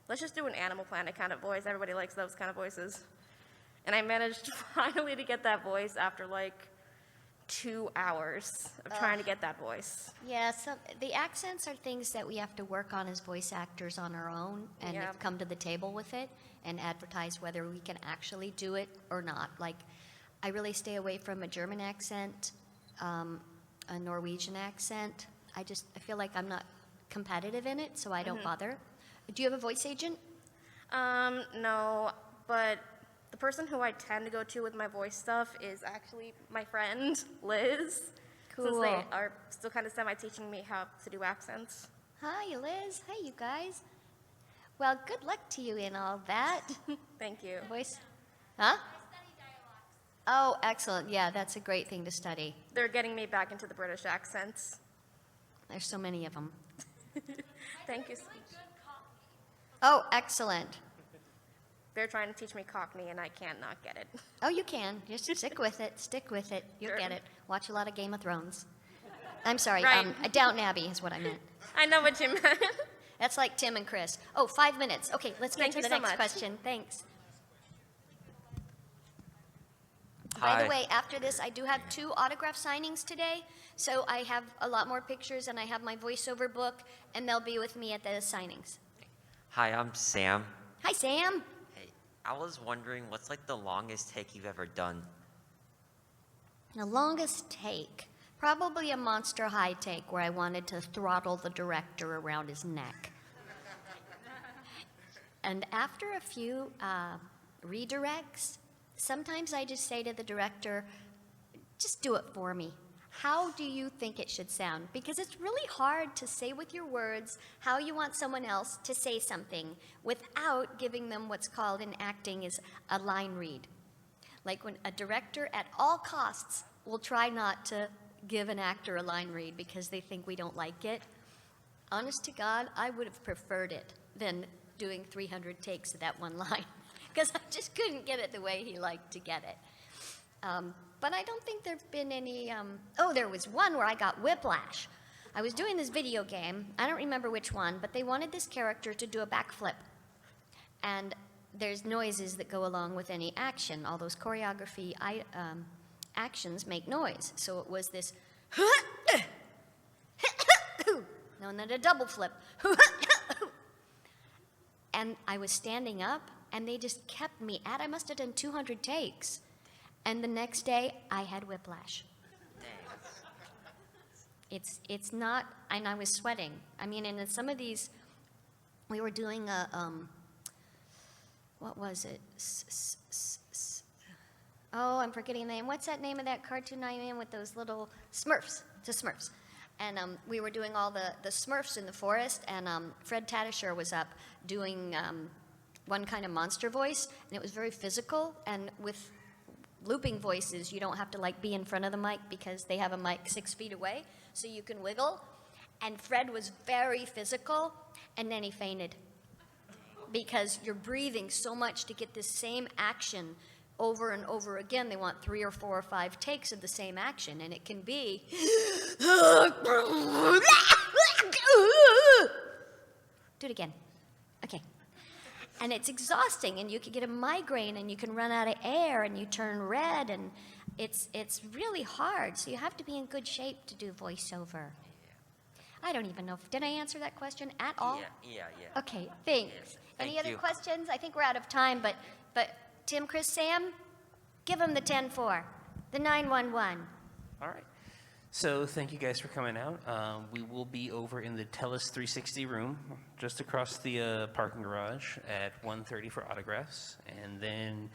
Let's just do an Animal Planet kind of voice. Everybody likes those kind of voices. And I managed finally to get that voice after like 2 hours of trying to get that voice. Yeah, so the accents are things that we have to work on as voice actors on our own and Yeah. have come to the table with it and advertise whether we can actually do it or not. Like, I really stay away from a German accent, a Norwegian accent. I feel like I'm not competitive in it, so I don't bother. Do you have a voice agent? No, but the person who I tend to go to with my voice stuff is actually my friend, Liz. Since Cool. they are still kind of semi-teaching me how to do accents. Hi, Liz. Hey, you guys. Well, good luck to you in all that. Thank you. Voice? Huh? Oh, excellent. Yeah, that's a great thing to study. They're getting me back into the British accents. There's so many of them. Thank you. Oh, excellent. They're trying to teach me Cockney, and I can't not get it. Oh, you can. Just stick with it. Stick with it. You'll Sure. get it. Watch a lot of Game of Thrones. I'm sorry. Right. Downton Abbey is what I meant. I know what you meant. That's like Tim and Chris. Oh, 5 minutes. Okay, let's get Thank to you the so next much. question. Thanks. Hi. By the way, after this, I do have 2 autograph signings today. So I have a lot more pictures, and I have my voiceover book, and they'll be with me at the signings. Hi, I'm Sam. Hi, Sam. Hey, I was wondering what's like the longest take you've ever done? The longest take, probably a Monster High take where I wanted to throttle the director around his neck. And after a few redirects, sometimes I just say to the director, just do it for me. How do you think it should sound? Because it's really hard to say with your words how you want someone else to say something without giving them what's called in acting is a line read. Like when a director at all costs will try not to give an actor a line read because they think we don't like it. Honest to God, I would have preferred it than doing 300 takes of that one line because I just couldn't get it the way he liked to get it. But I don't think there have been any, oh, there was one where I got whiplash. I was doing this video game, I don't remember which one, but they wanted this character to do a backflip. And there's noises that go along with any action. All those choreography actions make noise. So it was this, no, and then a double flip. And I was standing up, and they just kept me at, I must have done 200 takes. And the next day, I had whiplash. It's not, and I was sweating. I mean, and in some of these, we were doing a, what was it? Oh, I'm forgetting the name. What's that name of that cartoon I'm in with those little Smurfs? The Smurfs. And we were doing all the Smurfs in the forest, and Fred Tatasciore was up doing one kind of monster voice, and it was very physical, and with looping voices, you don't have to like be in front of the mic because they have a mic 6 feet away, so you can wiggle. And Fred was very physical, and then he fainted because you're breathing so much to get this same action over and over again. They want 3 or 4 or 5 takes of the same action, and it can be do it again. Okay. And it's exhausting, and you can get a migraine, and you can run out of air, and you turn red, and it's really hard. So you have to be in good shape to do voiceover. I don't even know. Did I answer that question at all? Yeah. Okay, thanks. Yes, Any thank other you. questions? I think we're out of time, but Tim, Chris, Sam, give them the 10-4, the 911. All right. So thank you guys for coming out. We will be over in the TELUS 360 room, just across the parking garage at 1:30 for autographs. And then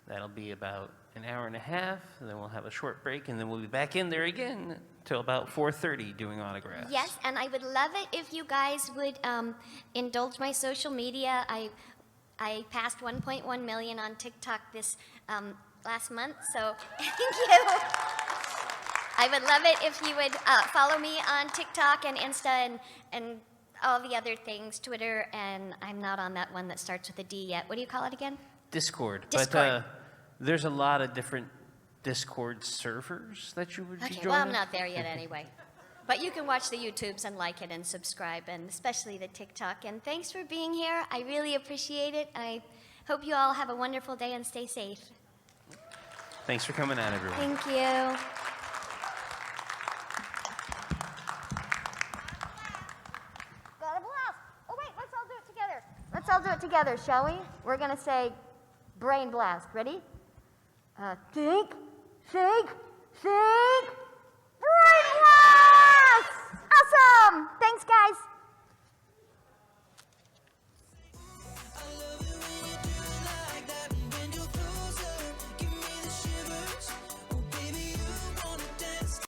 that'll be about an hour and a half. And then we'll have a short break, and then we'll be back in there again till about 4:30 doing autographs. Yes, and I would love it if you guys would indulge my social media. I passed 1.1 million on TikTok this last month, so thank you. I would love it if you would follow me on TikTok and Insta and all the other things, Twitter, and I'm not on that one that starts with a D yet. What do you call it again? Discord. Discord. But there's a lot of different Discord servers that you would be Okay, joining. well, I'm not there yet anyway. But you can watch the YouTubes and like it and subscribe, and especially the TikTok. And thanks for being here. I really appreciate it. I hope you all have a wonderful day and stay safe. Thanks for coming out, everyone. Thank you. Got a blast. Oh, wait, let's all do it together. Let's all do it together, shall we? We're going to say brain blast. Ready? Think, brain blast! Awesome! Thanks, guys.